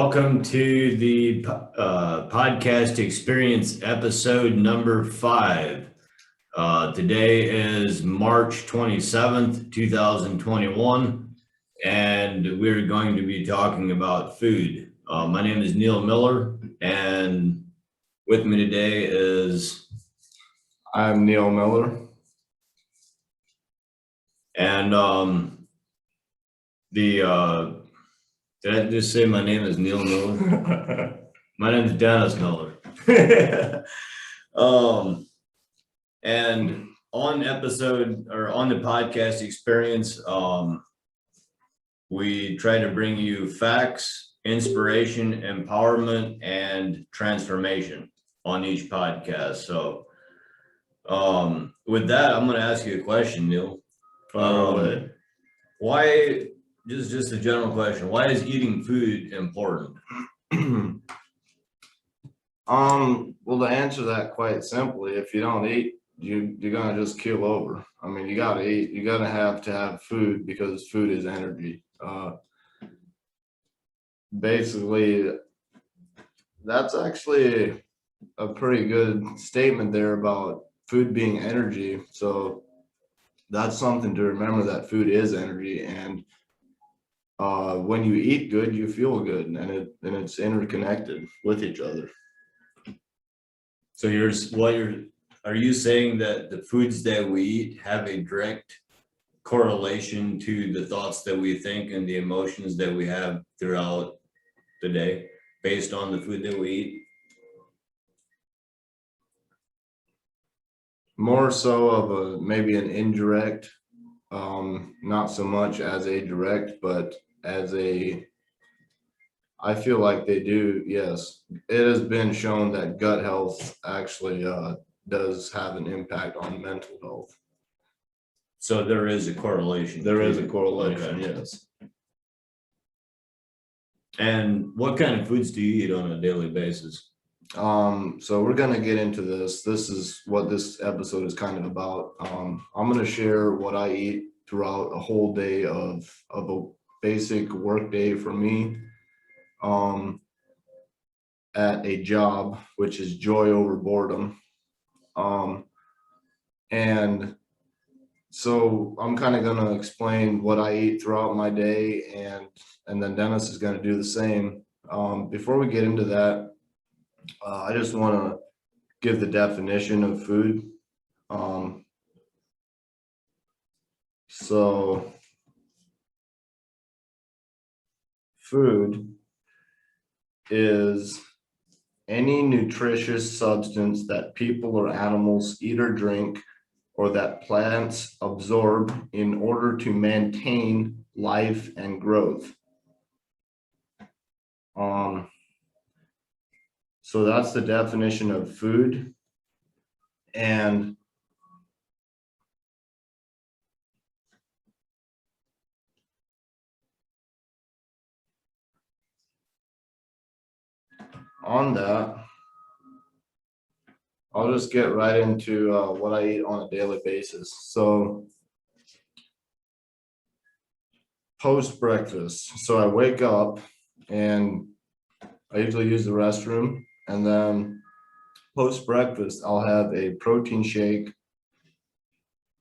Welcome to the podcast experience episode number 5. Today is March 27th, 2021, and we're going to be talking about food. My name is Neil Miller, and with me today is... I'm Neil Miller. And did I just say my name is Neil Miller? My name is Dennis Miller. And on the podcast experience, we try to bring you facts, inspiration, empowerment, and transformation on each podcast. So with that, I'm going to ask you a question, Neil. Why, just a general question, why is eating food important? Well, to answer that quite simply, if you don't eat, you're gonna just keel over. I mean, you gotta eat. You gotta have to have food because food is energy. Basically, that's actually a pretty good statement there about food being energy. So that's something to remember, that food is energy, and when you eat good, you feel good, and it's interconnected with each other. So are you saying that the foods that we eat have a direct correlation to the thoughts that we think and the emotions that we have throughout the day based on the food that we eat? More so of maybe an indirect, not so much as a direct, but I feel like they do. Yes, it has been shown that gut health actually does have an impact on mental health. So there is a correlation. There is a correlation, okay. Yes. And what kind of foods do you eat on a daily basis? So we're gonna get into this. This is what this episode is kind of about. I'm gonna share what I eat throughout a whole day of a basic work day for me. At a job, which is joy over boredom. And so I'm kind of going to explain what I eat throughout my day, and then Dennis is going to do the same. Before we get into that, I just want to give the definition of food. So food is any nutritious substance that people or animals eat or drink, or that plants absorb in order to maintain life and growth. So that's the definition of food. And on that, I'll just get right into what I eat on a daily basis. So post breakfast, so I wake up and I usually use the restroom, and then post breakfast I'll have a protein shake,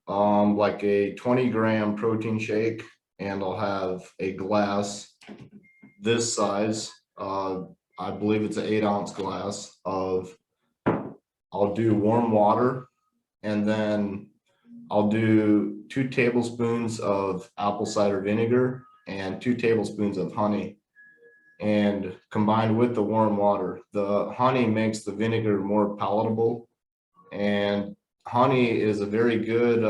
like a 20-gram protein shake, and I'll have a glass this size. I believe it's an 8-ounce glass of, I'll do warm water, and then I'll do 2 tablespoons of apple cider vinegar and 2 tablespoons of honey. And combined with the warm water, the honey makes the vinegar more palatable, and honey is a very good,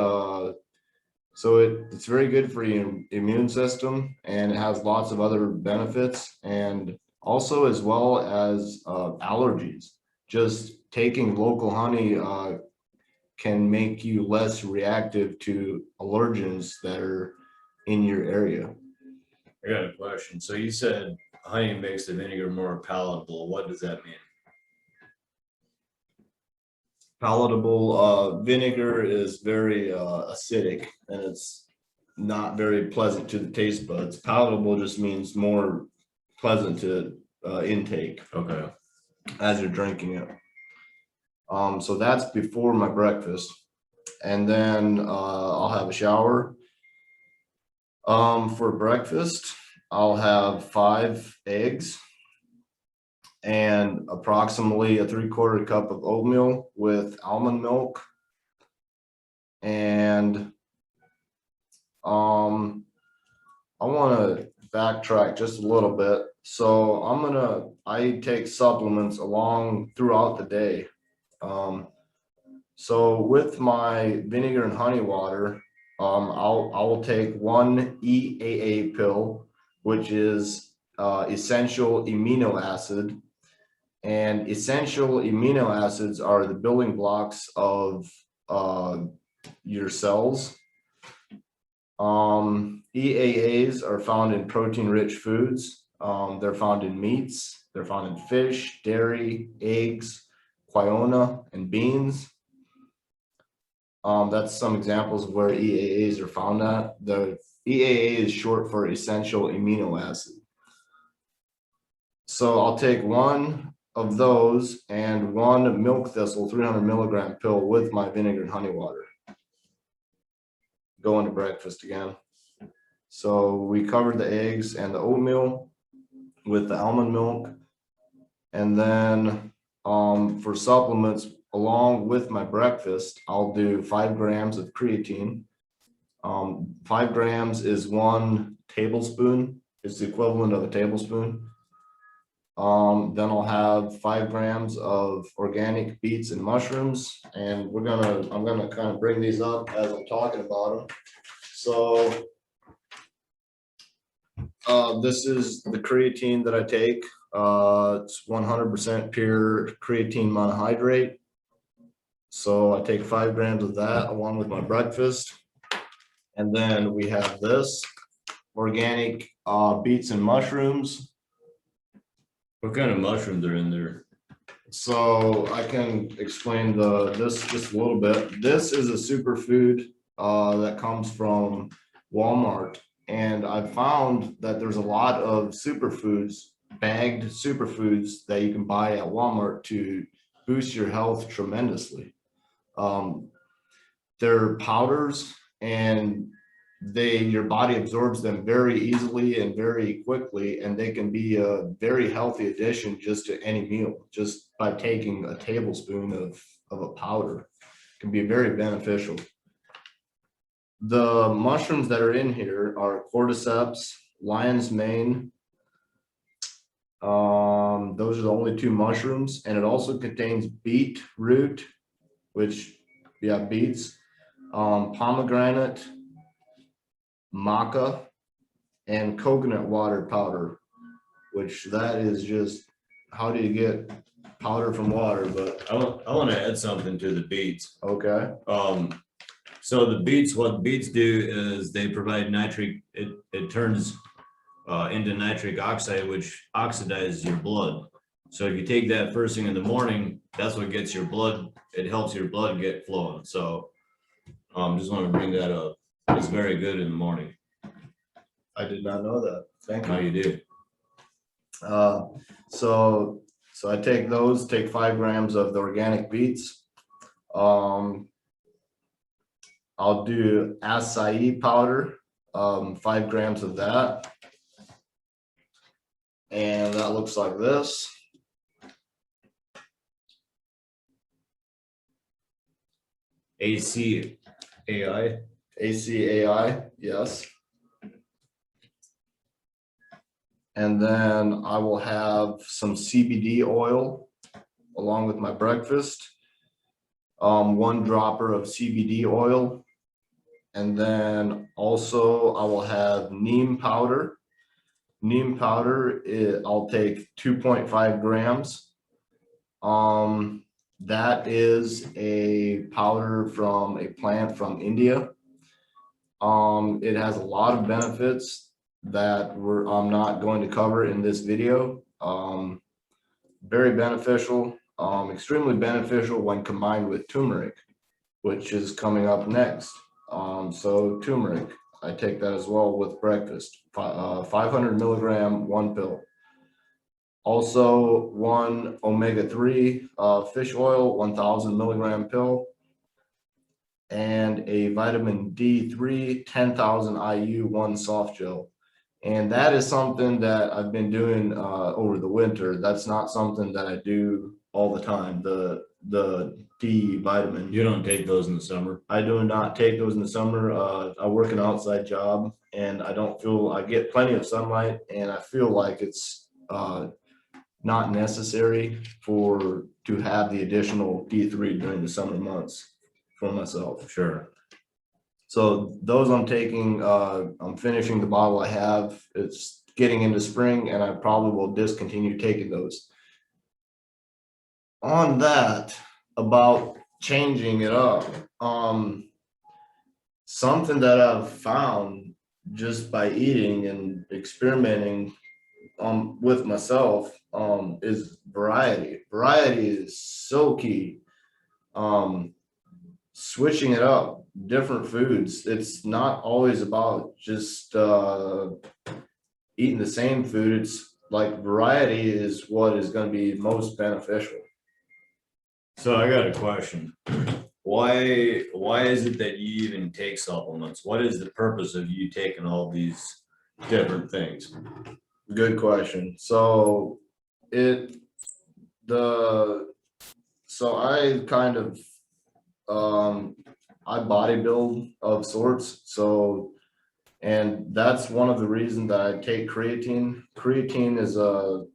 it's very good for your immune system, and it has lots of other benefits, and also as well as allergies. Just taking local honey can make you less reactive to allergens that are in your area. I got a question. So you said honey makes the vinegar more palatable. What does that mean? Palatable, vinegar is very acidic, and it's not very pleasant to the taste buds. Palatable just means more pleasant to intake Okay. as you're drinking it. So that's before my breakfast. And then I'll have a shower. For breakfast, I'll have 5 eggs and approximately a 3/4 cup of oatmeal with almond milk. And I want to backtrack just a little bit. So I take supplements along throughout the day. So with my vinegar and honey water, I will take 1 EAA pill, which is essential amino acid. And essential amino acids are the building blocks of your cells. EAAs are found in protein-rich foods. They're found in meats. They're found in fish, dairy, eggs, quinoa, and beans. That's some examples of where EAAs are found at. The EAA is short for essential amino acid. So I'll take 1 of those and 1 milk thistle 300 milligram pill with my vinegar and honey water. Go into breakfast again. So we covered the eggs and the oatmeal with the almond milk. And then for supplements, along with my breakfast, I'll do 5 grams of creatine. 5 grams is 1 tablespoon. It's the equivalent of a tablespoon. Then I'll have 5 grams of organic beets and mushrooms. And I'm gonna kind of bring these up as I'm talking about them. So this is the creatine that I take. It's 100% pure creatine monohydrate. So I take 5 grams of that along with my breakfast. And then we have this organic beets and mushrooms. What kind of mushrooms are in there? So I can explain this just a little bit. This is a superfood that comes from Walmart. And I've found that there's a lot of superfoods, bagged superfoods that you can buy at Walmart to boost your health tremendously. They're powders and your body absorbs them very easily and very quickly, and they can be a very healthy addition just to any meal, just by taking a tablespoon of a powder. It can be very beneficial. The mushrooms that are in here are cordyceps, lion's mane. Those are the only 2 mushrooms, and it also contains beetroot, which, yeah, beets, pomegranate, maca, and coconut water powder, which that is just, how do you get powder from water? But I want to add something to the beets. okay. So the beets, what beets do is they provide nitric, it turns into nitric oxide, which oxidizes your blood. So if you take that first thing in the morning, that's what gets your blood, it helps your blood get flowing. So just want to bring that up. It's very good in the morning. I did not know that. Thank you. How you do? So I take 5 grams of the organic beets. I'll do acai powder, 5 grams of that. And that looks like this. ACAI. ACAI, yes. And then I will have some CBD oil along with my breakfast. 1 dropper of CBD oil. And then also I will have neem powder. Neem powder, I'll take 2.5 grams. That is a powder from a plant from India. It has a lot of benefits that I'm not going to cover in this video. Very beneficial, extremely beneficial when combined with turmeric, which is coming up next. So turmeric, I take that as well with breakfast. 500 milligram, 1 pill. Also, one omega-3 fish oil, 1,000 milligram pill, and a vitamin D3, 10,000 IU, one soft gel. And that is something that I've been doing over the winter. That's not something that I do all the time. The D vitamin. You don't take those in the summer? I do not take those in the summer. I work an outside job, and I get plenty of sunlight, and I feel like it's not necessary to have the additional D3 during the summer months for myself. Sure. So those I'm taking, I'm finishing the bottle I have. It's getting into spring, and I probably will discontinue taking those. On that, about changing it up, something that I've found just by eating and experimenting with myself is variety. Variety is so key. Switching it up, different foods. It's not always about just eating the same food. It's like variety is what is going to be most beneficial. So I got a question. Why is it that you even take supplements? What is the purpose of you taking all these different things? Good question. So I kind of I bodybuild of sorts. So, and that's one of the reasons that I take creatine. Creatine is a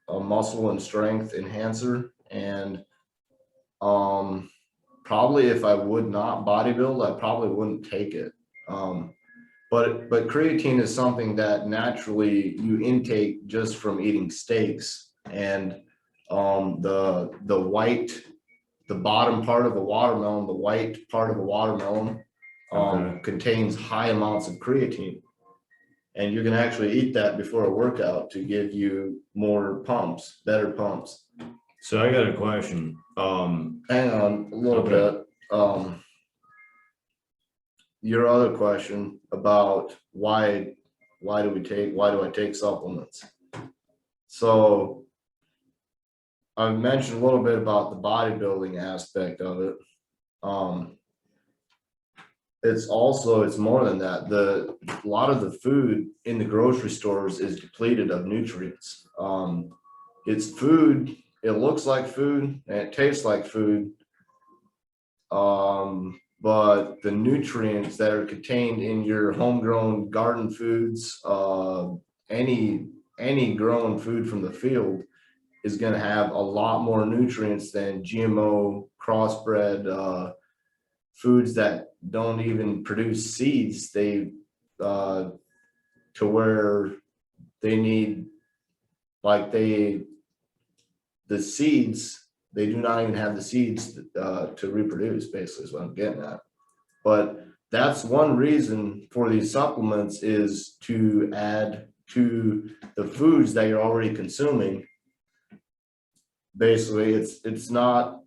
muscle and strength enhancer, and probably if I would not bodybuild, I probably wouldn't take it. But creatine is something that naturally you intake just from eating steaks, and the bottom part of the watermelon, the white part of the watermelon, Okay. contains high amounts of creatine. And you can actually eat that before a workout to give you more pumps, better pumps. So I got a question. Hang on a little Okay. bit. Your other question about why do I take supplements? So I mentioned a little bit about the bodybuilding aspect of it. It's more than that. A lot of the food in the grocery stores is depleted of nutrients. It's food. It looks like food and it tastes like food. But the nutrients that are contained in your homegrown garden foods, any grown food from the field is going to have a lot more nutrients than GMO crossbred foods that don't even produce seeds. To where they need, like the seeds, they do not even have the seeds to reproduce, basically is what I'm getting at. But that's one reason for these supplements, is to add to the foods that you're already consuming. Basically, it's not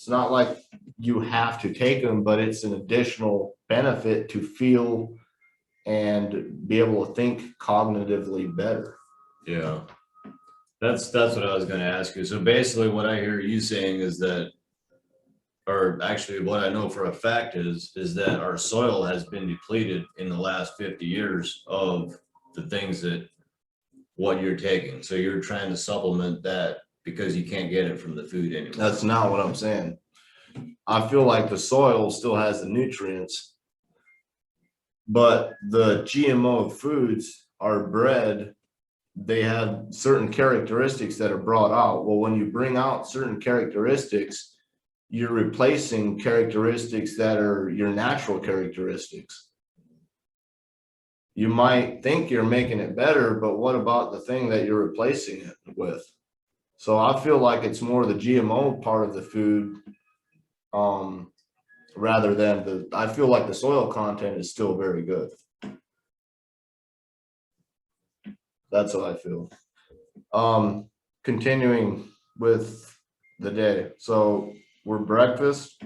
like you have to take them, but it's an additional benefit to feel and be able to think cognitively better. Yeah. That's what I was gonna ask you. So basically what I hear you saying is that, or actually what I know for a fact is that our soil has been depleted in the last 50 years of the things that what you're taking. So you're trying to supplement that because you can't get it from the food anymore. That's not what I'm saying. I feel like the soil still has the nutrients, but the GMO foods are bred. They have certain characteristics that are brought out. Well, when you bring out certain characteristics, you're replacing characteristics that are your natural characteristics. You might think you're making it better, but what about the thing that you're replacing it with? So I feel like it's more the GMO part of the food, rather than I feel like the soil content is still very good. That's what I feel. Continuing with the day. So we're breakfast.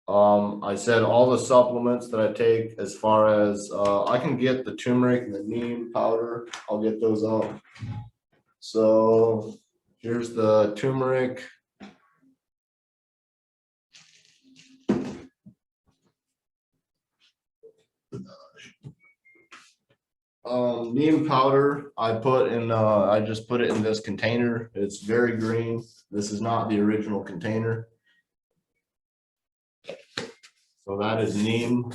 I said all the supplements that I take, as far as I can get the turmeric and the neem powder, I'll get those out. So here's the turmeric. Neem powder, I just put it in this container. It's very green. This is not the original container. So that is neem.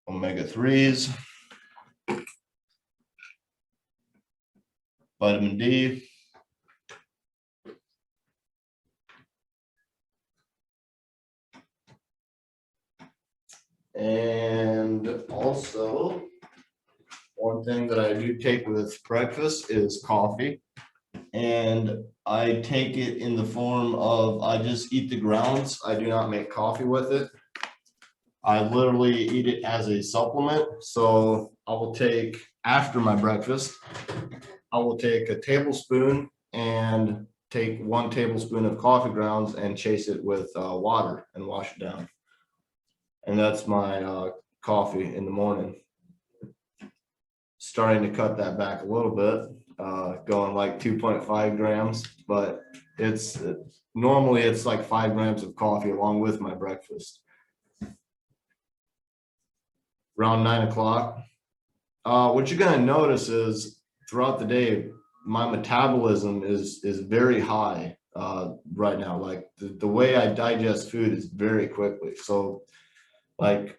Omega-3s. Vitamin D. And also, one thing that I do take with breakfast is coffee. And I take it in the form of, I just eat the grounds. I do not make coffee with it. I literally eat it as a supplement. So I will take, after my breakfast, I will take a tablespoon and take 1 tablespoon of coffee grounds and chase it with water and wash it down. And that's my coffee in the morning. Starting to cut that back a little bit, going like 2.5 grams, but it's normally it's like 5 grams of coffee along with my breakfast. Around 9 o'clock. What you're gonna notice is throughout the day, my metabolism is very high right now. Like the way I digest food is very quickly. So like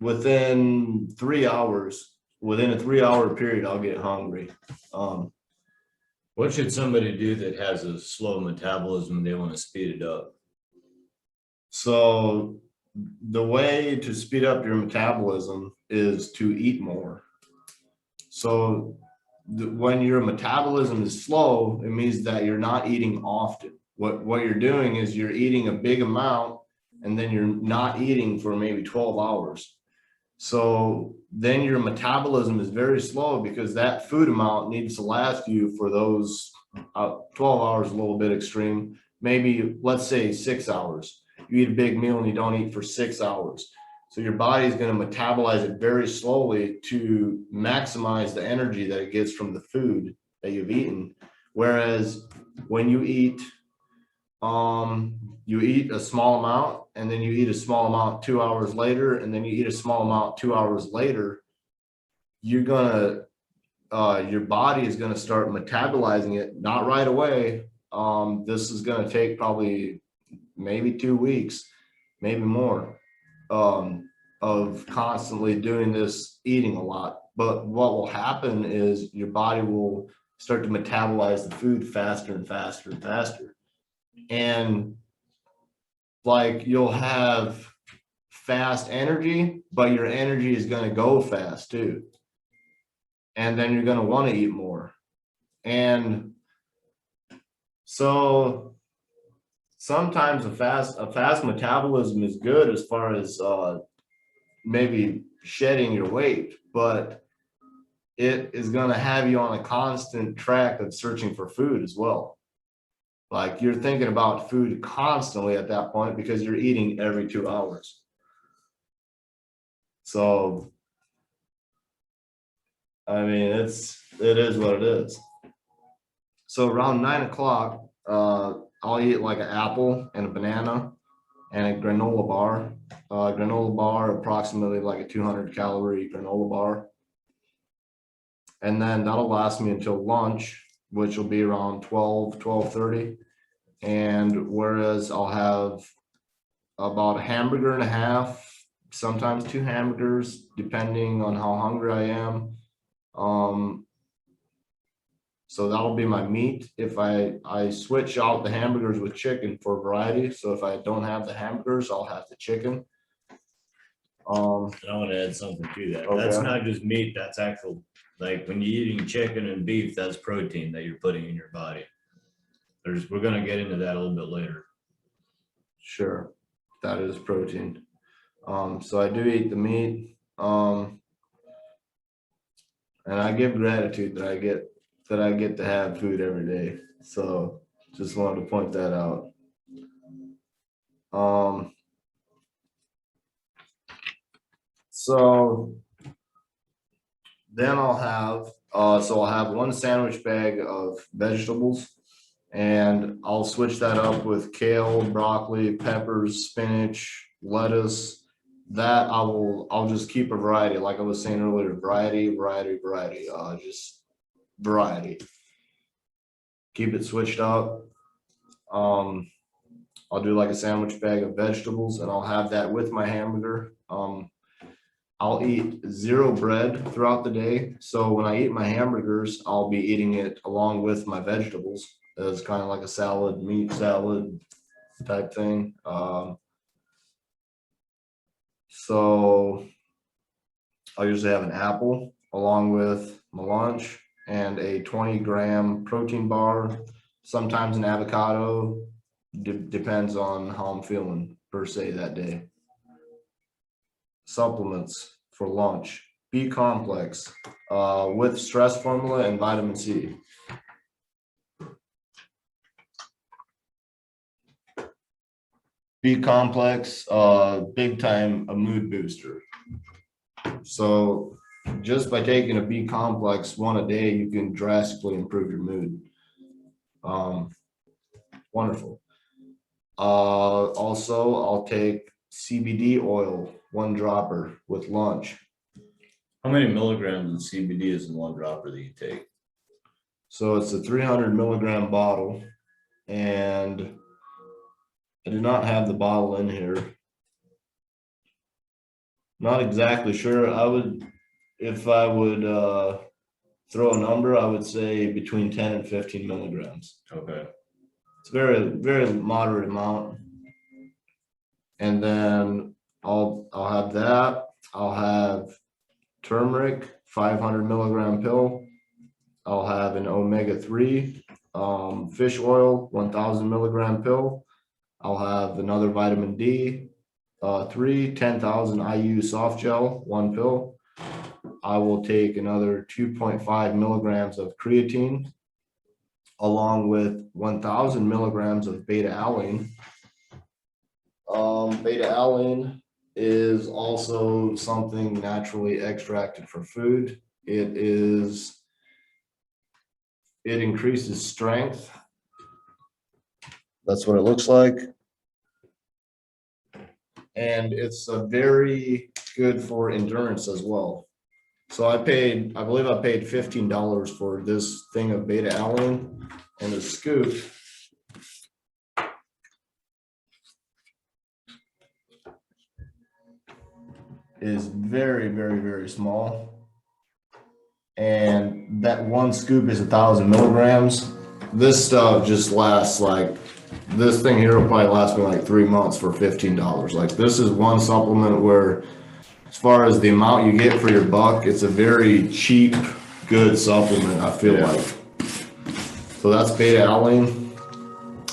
within 3 hours, within a 3-hour period, I'll get hungry. What should somebody do that has a slow metabolism and they want to speed it up? So the way to speed up your metabolism is to eat more. So when your metabolism is slow, it means that you're not eating often. What you're doing is you're eating a big amount and then you're not eating for maybe 12 hours. So then your metabolism is very slow because that food amount needs to last you for those 12 hours, a little bit extreme, maybe let's say 6 hours. You eat a big meal and you don't eat for 6 hours. So your body is going to metabolize it very slowly to maximize the energy that it gets from the food that you've eaten. Whereas when you eat a small amount and then you eat a small amount 2 hours later, and then you eat a small amount 2 hours later, you're gonna your body is going to start metabolizing it, not right away. This is going to take probably maybe 2 weeks, maybe more, of constantly doing this, eating a lot. But what will happen is your body will start to metabolize the food faster and faster and faster. And like you'll have fast energy, but your energy is going to go fast too. And then you're going to want to eat more. And so sometimes a fast metabolism is good as far as maybe shedding your weight, but it is going to have you on a constant track of searching for food as well. Like you're thinking about food constantly at that point because you're eating every 2 hours. So, I mean, it is what it is. So around 9 o'clock, I'll eat like an apple and a banana and a granola bar. Granola bar, approximately like a 200 calorie granola bar. And then that'll last me until lunch, which will be around 12:30. And whereas I'll have about a hamburger and a half, sometimes 2 hamburgers, depending on how hungry I am. So that'll be my meat. If I switch out the hamburgers with chicken for variety. So if I don't have the hamburgers, I'll have the chicken. And I want to add something to that. Okay. That's not just meat, that's actual, like when you're eating chicken and beef, that's protein that you're putting in your body. We're gonna get into that a little bit later. Sure, that is protein. So I do eat the meat. And I give gratitude that I get to have food every day. So just wanted to point that out. So then I'll have, I'll have one sandwich bag of vegetables, and I'll switch that up with kale, broccoli, peppers, spinach, lettuce. That I'll just keep a variety, like I was saying earlier, variety, just variety. Keep it switched up. I'll do like a sandwich bag of vegetables, and I'll have that with my hamburger. I'll eat 0 bread throughout the day. So when I eat my hamburgers, I'll be eating it along with my vegetables. It's kind of like a salad, meat salad type thing. So I'll usually have an apple along with my lunch and a 20-gram protein bar, sometimes an avocado. Depends on how I'm feeling per se that day. Supplements for lunch: B complex with stress formula and vitamin C. B complex, big time a mood booster. So just by taking a B complex one a day, you can drastically improve your mood. Wonderful. Also, I'll take CBD oil, 1 dropper with lunch. How many milligrams of CBD is in 1 dropper that you take? So it's a 300 milligram bottle, and I do not have the bottle in here. Not exactly sure. If I would throw a number, I would say between 10 and 15 milligrams. Okay. It's very, very moderate amount. And then I'll have that. I'll have turmeric, 500 milligram pill. I'll have an omega-3 fish oil, 1000 milligram pill. I'll have another vitamin D, 10,000 IU soft gel, 1 pill. I will take another 2.5 milligrams of creatine, along with 1000 milligrams of beta alanine. Beta alanine is also something naturally extracted from food. It increases strength. That's what it looks like. And it's very good for endurance as well. So I believe I paid $15 for this thing of beta alanine, and the scoop is very, very, very small. And that 1 scoop is 1000 milligrams. This stuff just lasts this thing here will probably last me like 3 months for $15. Like, this is one supplement where, as far as the amount you get for your buck, it's a very cheap, good supplement, I feel like. So that's beta alanine.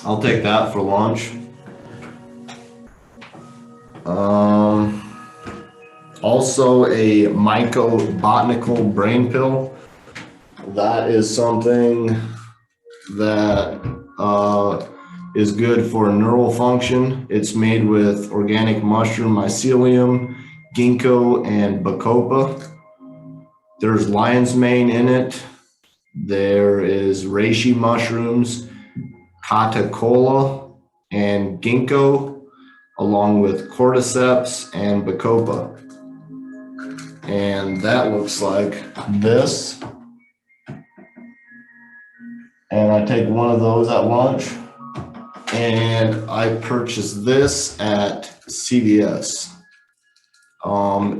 I'll take that for lunch. Also a mycobotanical brain pill. That is something that is good for neural function. It's made with organic mushroom mycelium, ginkgo, and bacopa. There's lion's mane in it. There is reishi mushrooms, catacola, and ginkgo, along with cordyceps and bacopa. And that looks like this. And I take one of those at lunch. And I purchased this at CVS.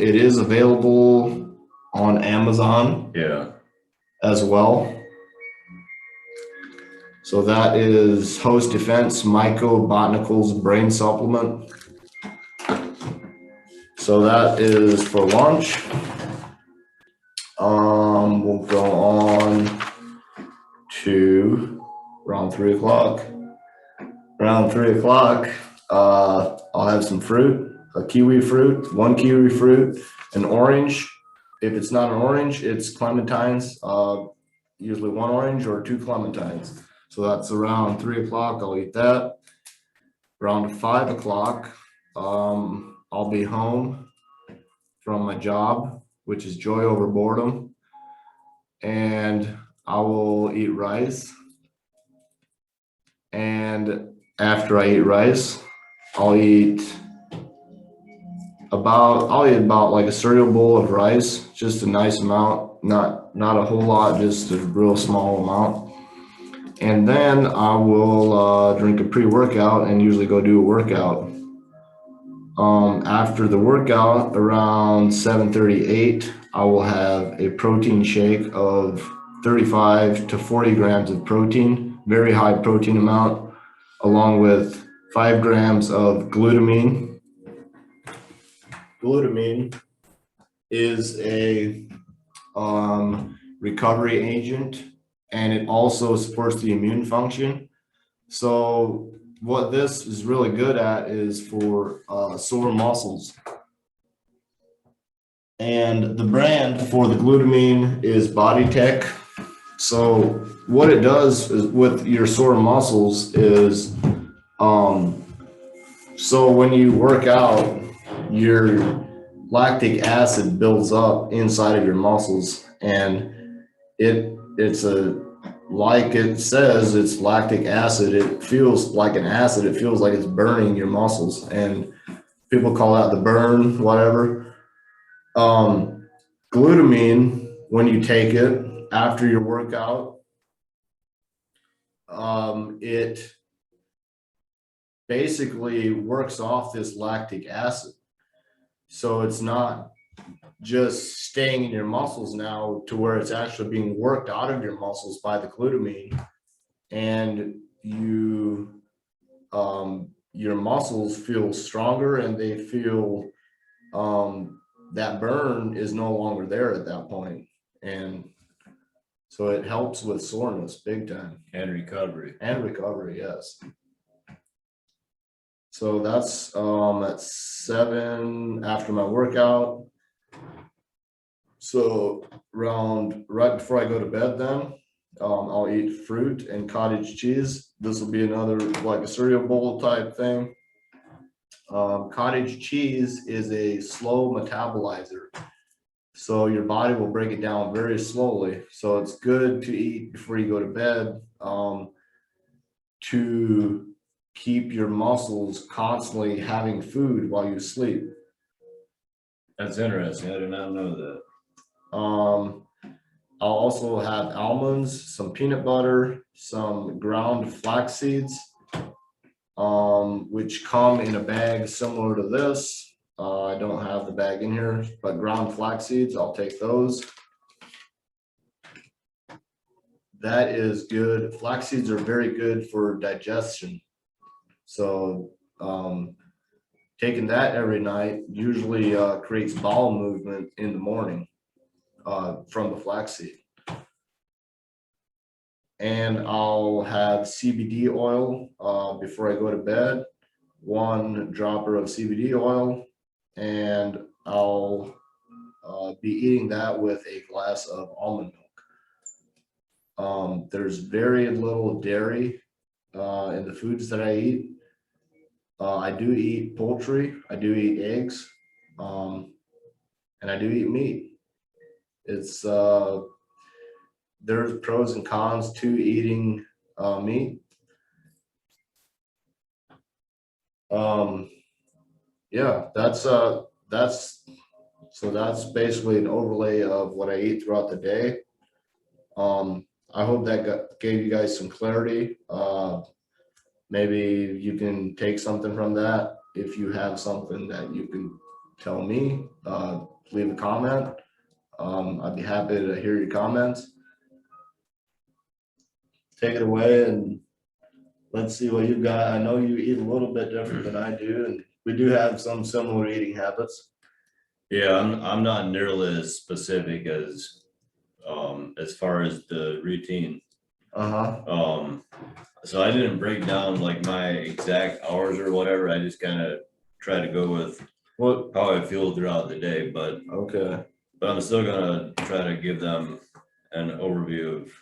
It is available on Amazon. Yeah. As well. So that is Host Defense Mycobotanicals Brain Supplement. So that is for lunch. We'll go on to around 3 o'clock. Around 3 o'clock, I'll have some fruit, a kiwi fruit, 1 kiwi fruit, an orange. If it's not an orange, it's clementines, usually 1 orange or 2 clementines. So that's around 3 o'clock, I'll eat that. around 5 o'clock, I'll be home from my job, which is joy over boredom, and I will eat rice. And after I eat rice, I'll eat about like a cereal bowl of rice, just a nice amount, not a whole lot, just a real small amount. And then I will drink a pre-workout and usually go do a workout. After the workout, around 7:38, I will have a protein shake of 35 to 40 grams of protein, very high protein amount, along with 5 grams of glutamine. Glutamine is a recovery agent, and it also supports the immune function. So what this is really good at is for sore muscles. And the brand for the glutamine is BodyTech. So what it does is with your sore muscles is, so when you work out, your lactic acid builds up inside of your muscles, and it's a, like it says, it's lactic acid. It feels like an acid. It feels like it's burning your muscles, and people call that the burn, whatever. Glutamine, when you take it after your workout, it basically works off this lactic acid. So it's not just staying in your muscles now, to where it's actually being worked out of your muscles by the glutamine, and your muscles feel stronger, and they feel that burn is no longer there at that point. And so it helps with soreness big time. And recovery. And recovery, yes. So that's at 7 after my workout. So right before I go to bed, then I'll eat fruit and cottage cheese. This will be another like a cereal bowl type thing. Cottage cheese is a slow metabolizer, so your body will break it down very slowly. So it's good to eat before you go to bed, to keep your muscles constantly having food while you sleep. That's interesting. I did not know that. I'll also have almonds, some peanut butter, some ground flax seeds, which come in a bag similar to this. I don't have the bag in here, but ground flax seeds, I'll take those. That is good. Flax seeds are very good for digestion. So taking that every night usually creates bowel movement in the morning from the flaxseed. And I'll have CBD oil before I go to bed, 1 dropper of CBD oil, and I'll be eating that with a glass of almond milk. There's very little dairy in the foods that I eat. I do eat poultry, I do eat eggs, and I do eat meat. It's there's pros and cons to eating meat. Yeah, that's basically an overlay of what I eat throughout the day. I hope that gave you guys some clarity. Maybe you can take something from that. If you have something that you can tell me, leave a comment. I'd be happy to hear your comments. Take it away and let's see what you've got. I know you eat a little bit different than I do, and we do have some similar eating habits. Yeah, I'm not nearly as specific as far as the routine. So I didn't break down like my exact hours or whatever. I just kind of try to go with how I feel throughout the day. But I'm still gonna try to give them an overview of.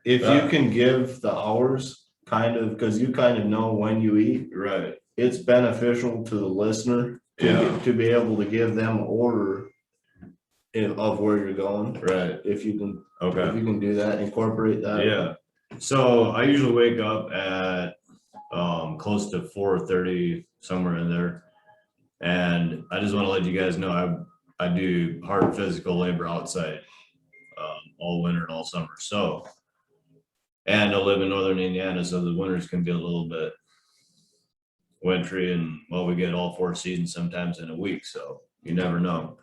If you can give the hours, kind of, because you kind of know when you eat. Right. it's beneficial to the listener to be able to give them an order of where you're going. Right. If you can, Okay. if you can do that, incorporate that. Yeah. So I usually wake up at close to 4:30, somewhere in there. And I just want to let you guys know I do hard physical labor outside all winter and all summer. So, and I live in northern Indiana, so the winters can be a little bit wintry, and well, we get all 4 seasons sometimes in a week, so you never know.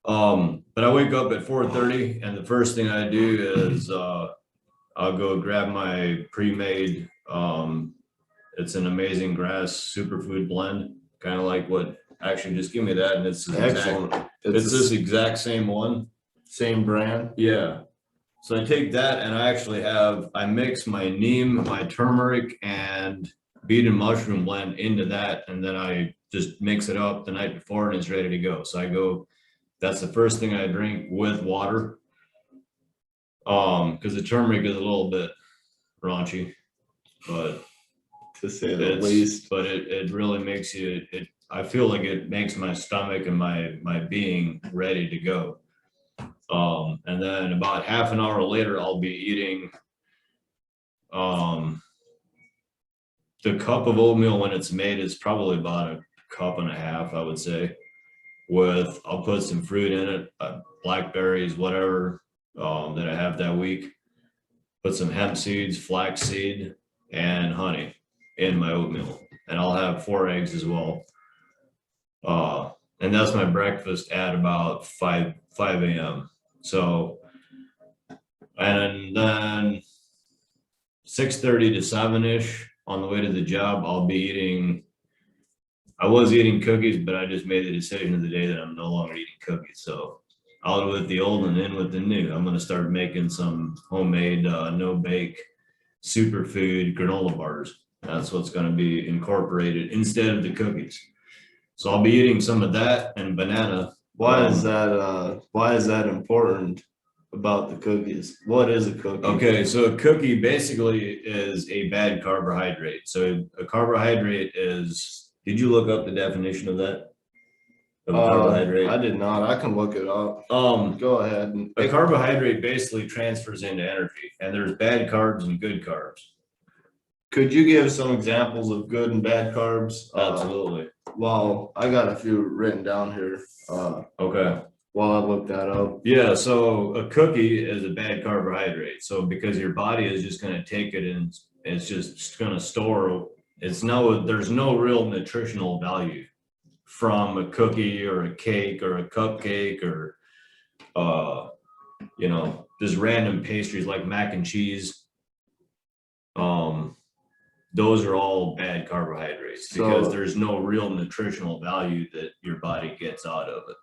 But I wake up at 4:30, and the first thing I do is I'll go grab my pre-made. It's an amazing grass superfood blend, kind of like what. Actually, just give me that, and it's Excellent. It's this exact same one. Same brand. Yeah. So I take that, and I mix my neem, my turmeric, and beet and mushroom blend into that, and then I just mix it up the night before, and it's ready to go. So that's the first thing I drink with water. Because the turmeric is a little bit raunchy, but To say the least. but it really makes I feel like it makes my stomach and my being ready to go. And then about half an hour later, I'll be eating the cup of oatmeal when it's made is probably about a cup and a half, I would say. I'll put some fruit in it, blackberries, whatever that I have that week. Put some hemp seeds, flax seed, and honey in my oatmeal, and I'll have 4 eggs as well. And that's my breakfast at about 5 a.m. So, and then 6:30 to 7-ish on the way to the job, I was eating cookies, but I just made the decision of the day that I'm no longer eating cookies. So out with the old and in with the new. I'm going to start making some homemade, no bake superfood granola bars. That's what's going to be incorporated instead of the cookies. So I'll be eating some of that and banana. Why is that important about the cookies? What is a cookie? Okay, so a cookie basically is a bad carbohydrate. So a carbohydrate is, did you look up the definition of that? Of a carbohydrate? I did not. I can look it up. Go ahead. A carbohydrate basically transfers into energy, and there's bad carbs and good carbs. Could you give some examples of good and bad carbs? Absolutely. Well, I got a few written down here. Okay. While I look that up. Yeah, so a cookie is a bad carbohydrate. So because your body is just going to take it and it's just going to store, there's no real nutritional value from a cookie or a cake or a cupcake or just random pastries like mac and cheese. Those are all bad carbohydrates because there's no real nutritional value that your body gets out of it.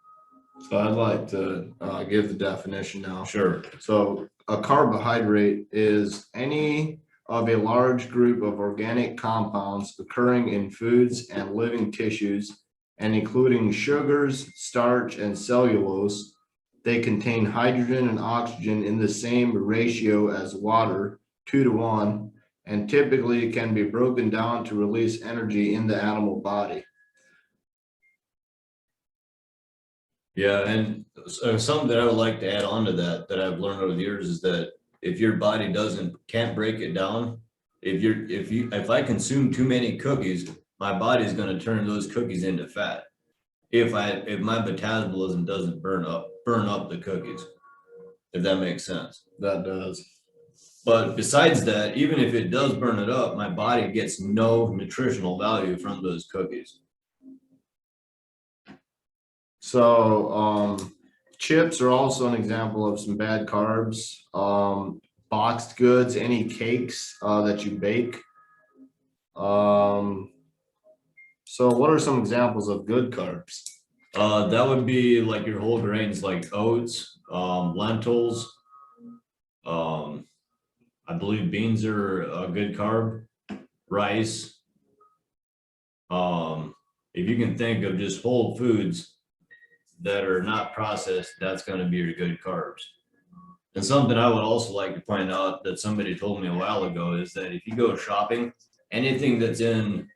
So I'd like to give the definition now. Sure. So a carbohydrate is any of a large group of organic compounds occurring in foods and living tissues and including sugars, starch, and cellulose. They contain hydrogen and oxygen in the same ratio as water, 2-to-1, and typically can be broken down to release energy in the animal body. Yeah, and something that I would like to add on to that I've learned over the years is that if your body can't break it down, if I consume too many cookies, my body's going to turn those cookies into fat. If my metabolism doesn't burn up the cookies, if that makes sense. That does. But besides that, even if it does burn it up, my body gets no nutritional value from those cookies. So chips are also an example of some bad carbs. Boxed goods, any cakes that you bake. So what are some examples of good carbs? That would be like your whole grains, like oats, lentils. I believe beans are a good carb. Rice. If you can think of just whole foods that are not processed, that's going to be your good carbs. And something I would also like to point out that somebody told me a while ago is that if you go shopping, anything that's in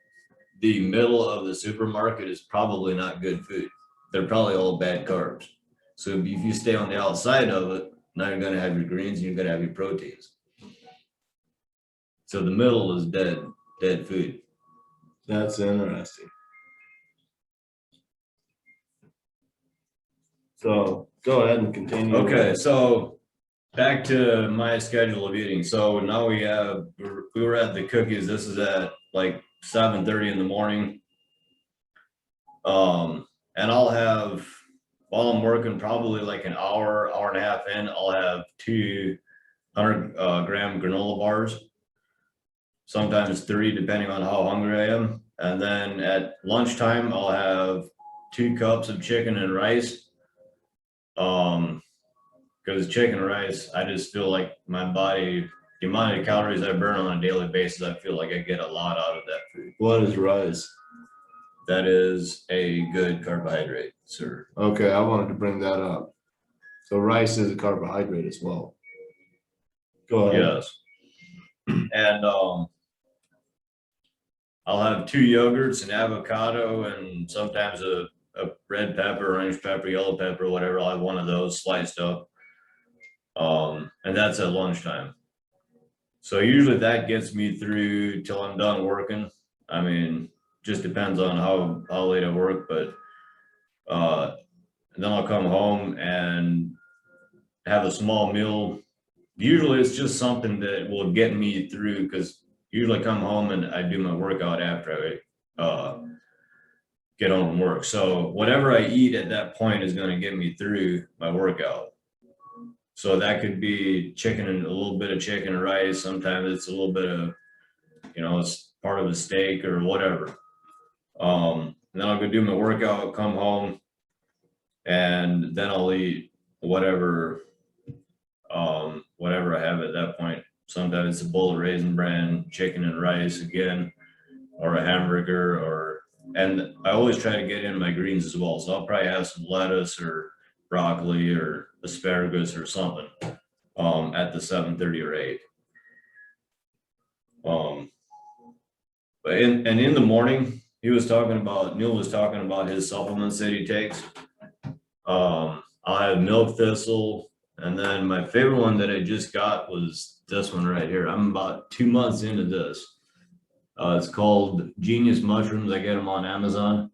the middle of the supermarket is probably not good food. They're probably all bad carbs. So if you stay on the outside of it, now you're gonna have your greens and you're gonna have your proteins. So the middle is dead food. That's interesting. So go ahead and continue. Okay, so back to my schedule of eating. So now we were at the cookies. This is at like 7:30 in the morning. And I'll have, while I'm working, probably like an hour and a half in, I'll have 200 gram granola bars. Sometimes 3, depending on how hungry I am. And then at lunchtime, I'll have 2 cups of chicken and rice. Because chicken and rice, I just feel like my body, the amount of calories I burn on a daily basis, I feel like I get a lot out of that food. What is rice? That is a good carbohydrate, sir. Okay, I wanted to bring that up. So rice is a carbohydrate as well. Go ahead. Yes. And I'll have 2 yogurts, an avocado, and sometimes a red pepper, orange pepper, yellow pepper, whatever. I'll have one of those sliced up. And that's at lunchtime. So usually that gets me through till I'm done working. I mean, just depends on how late I work, but and then I'll come home and have a small meal. Usually it's just something that will get me through, because usually I come home and I do my workout after I get home from work. So whatever I eat at that point is going to get me through my workout. So that could be chicken and a little bit of chicken and rice. Sometimes it's a little bit of, it's part of a steak or whatever. Then I'll go do my workout, come home, and then I'll eat whatever I have at that point. Sometimes it's a bowl of Raisin Bran, chicken and rice again, or a hamburger, and I always try to get in my greens as well. So I'll probably have some lettuce or broccoli or asparagus or something at the 7:30 or 8. But in the morning, Neil was talking about his supplements that he takes. I'll have milk thistle, and then my favorite one that I just got was this one right here. I'm about 2 months into this. It's called Genius Mushrooms. I get them on Amazon,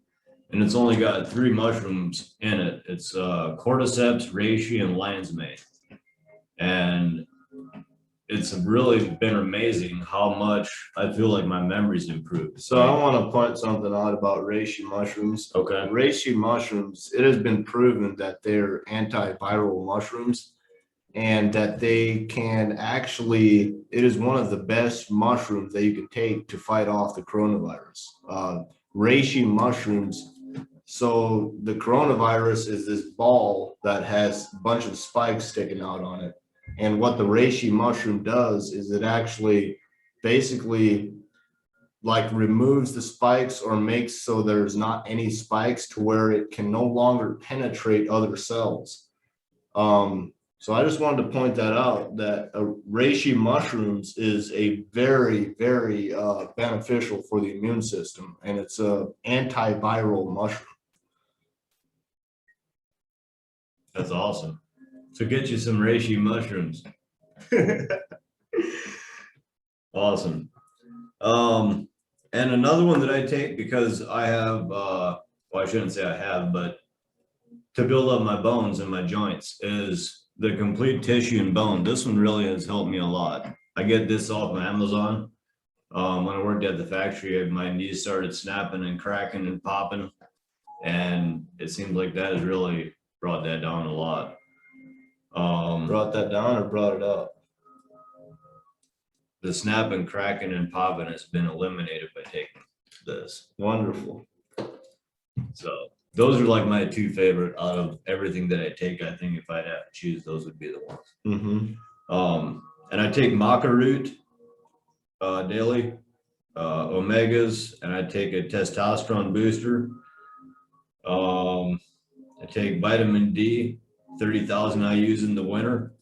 and it's only got 3 mushrooms in it. It's cordyceps, reishi, and lion's mane. And it's really been amazing how much I feel like my memory's improved. So I want to point something out about reishi mushrooms. Okay. Reishi mushrooms, it has been proven that they're antiviral mushrooms, and that they can actually, it is one of the best mushrooms that you can take to fight off the coronavirus. Reishi mushrooms. So the coronavirus is this ball that has a bunch of spikes sticking out on it. And what the reishi mushroom does is it actually basically like removes the spikes, or makes so there's not any spikes, to where it can no longer penetrate other cells. So I just wanted to point that out, that reishi mushrooms is a very, very beneficial for the immune system, and it's a antiviral mushroom. That's awesome. So get you some reishi mushrooms. Awesome. And another one that I take, because I have, well, I shouldn't say I have, but to build up my bones and my joints, is the Complete Tissue and Bone. This one really has helped me a lot. I get this off of Amazon. When I worked at the factory, my knees started snapping and cracking and popping, and it seems like that has really brought that down a lot. Brought that down or brought it up? The snapping, cracking, and popping has been eliminated by taking this. Wonderful. So those are like my 2 favorite out of everything that I take. I think if I'd have to choose, those would be the ones. Mm-hmm. And I take maca root daily, omegas, and I take a testosterone booster. I take vitamin D, 30,000 IUs in the winter,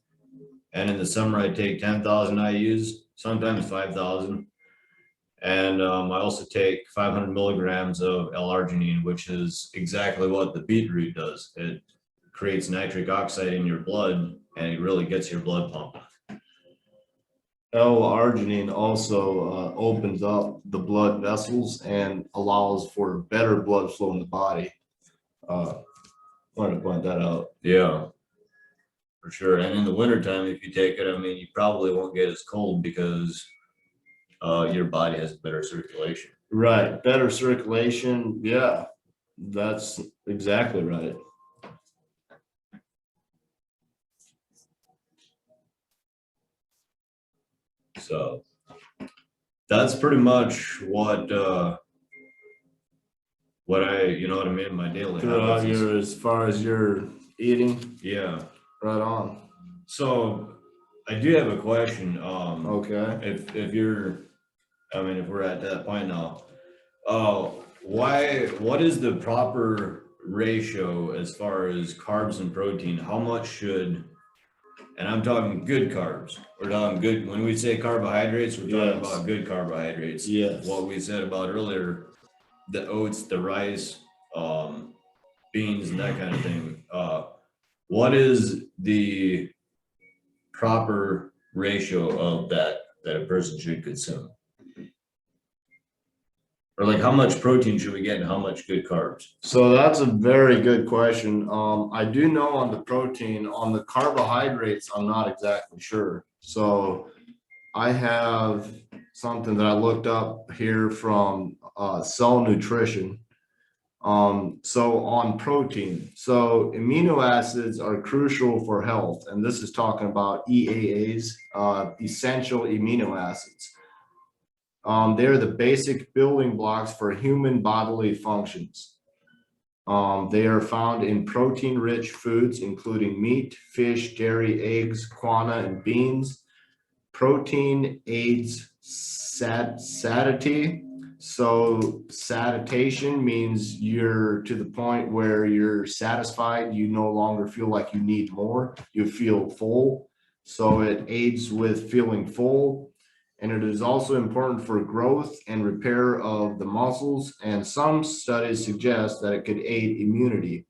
and in the summer I take 10,000 IUs, sometimes 5,000. And I also take 500 milligrams of L-arginine, which is exactly what the beetroot does. It creates nitric oxide in your blood, and it really gets your blood pumping. L-arginine also opens up the blood vessels and allows for better blood flow in the body. Wanted to point that out. Yeah, for sure. And in the wintertime, if you take it, I mean, you probably won't get as cold because your body has better circulation. Right, better circulation. Yeah, that's exactly right. So that's pretty much what I, you know what I mean, my daily Throughout habits. your, as far as your eating, Yeah. right on. So I do have a question. Okay. If you're, I mean, if we're at that point now, what is the proper ratio as far as carbs and protein? How much should, and I'm talking good carbs. We're talking good, when we say carbohydrates, we're talking Yes. about good carbohydrates. Yes. What we said about earlier, the oats, the rice, beans and that kind of thing. What is the proper ratio of that a person should consume? Or like how much protein should we get and how much good carbs? So that's a very good question. I do know on the protein, on the carbohydrates, I'm not exactly sure. So I have something that I looked up here from Cell Nutrition. So on protein, so amino acids are crucial for health, and this is talking about EAAs, essential amino acids. They're the basic building blocks for human bodily functions. They are found in protein-rich foods, including meat, fish, dairy, eggs, quinoa, and beans. Protein aids satiety. So satiation means you're to the point where you're satisfied. You no longer feel like you need more. You feel full. So it aids with feeling full. And it is also important for growth and repair of the muscles. And some studies suggest that it could aid immunity.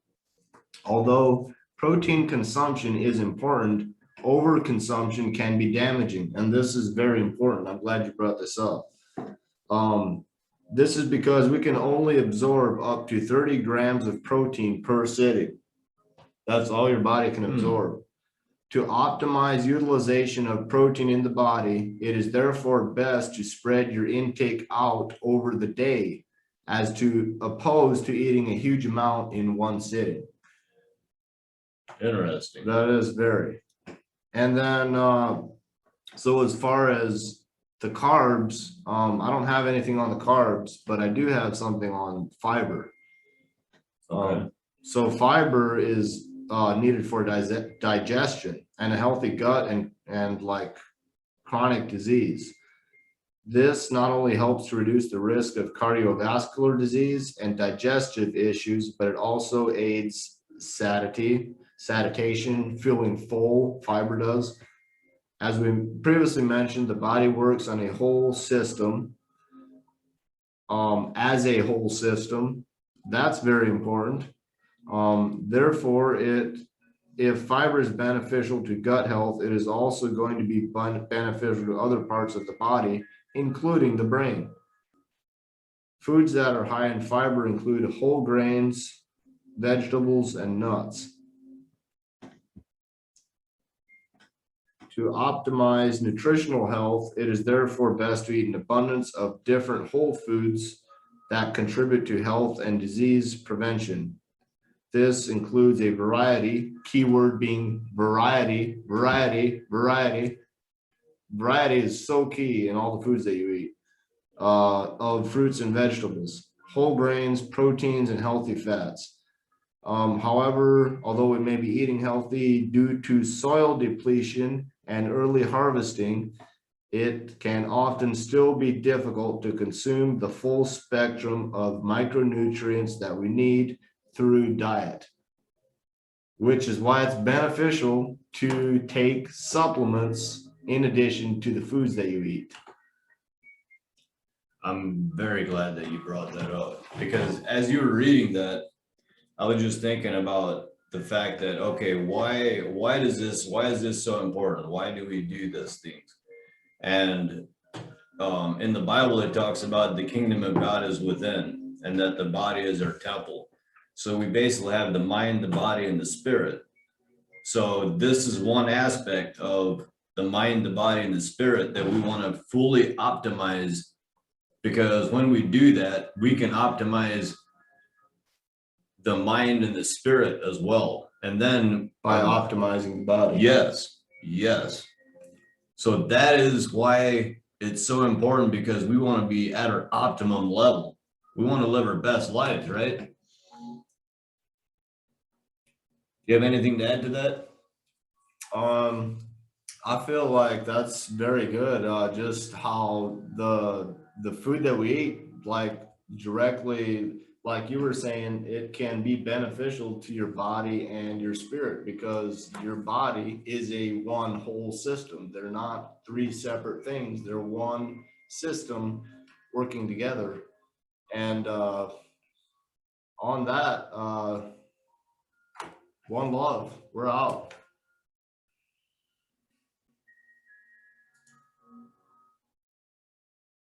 Although protein consumption is important, overconsumption can be damaging. And this is very important. I'm glad you brought this up. This is because we can only absorb up to 30 grams of protein per sitting. That's all your body can absorb. To optimize utilization of protein in the body, it is therefore best to spread your intake out over the day, as to opposed to eating a huge amount in one sitting. Interesting. That is very. And then, so as far as the carbs, I don't have anything on the carbs, but I do have something on fiber. Okay. So fiber is needed for digestion and a healthy gut and like chronic disease. This not only helps to reduce the risk of cardiovascular disease and digestive issues, but it also aids satiation, feeling full. Fiber does. As we previously mentioned, the body works on a whole system. As a whole system, that's very important. Therefore, if fiber is beneficial to gut health, it is also going to be beneficial to other parts of the body, including the brain. Foods that are high in fiber include whole grains, vegetables, and nuts. To optimize nutritional health, it is therefore best to eat an abundance of different whole foods that contribute to health and disease prevention. This includes a variety, keyword being variety. Variety is so key in all the foods that you eat, of fruits and vegetables, whole grains, proteins, and healthy fats. However, although we may be eating healthy due to soil depletion and early harvesting, it can often still be difficult to consume the full spectrum of micronutrients that we need through diet, which is why it's beneficial to take supplements in addition to the foods that you eat. I'm very glad that you brought that up, because as you were reading that, I was just thinking about the fact that, okay, why is this so important? Why do we do these things? And in the Bible, it talks about the kingdom of God is within, and that the body is our temple. So we basically have the mind, the body, and the spirit. So this is one aspect of the mind, the body, and the spirit that we want to fully optimize, because when we do that, we can optimize the mind and the spirit as well. And then By optimizing the body. yes, yes. So that is why it's so important, because we want to be at our optimum level. We want to live our best lives, right? Do you have anything to add to that? I feel like that's very good. Just how the food that we eat, like directly, like you were saying, it can be beneficial to your body and your spirit, because your body is a one whole system. They're not three separate things. They're one system working together. And on that, one love. We're out.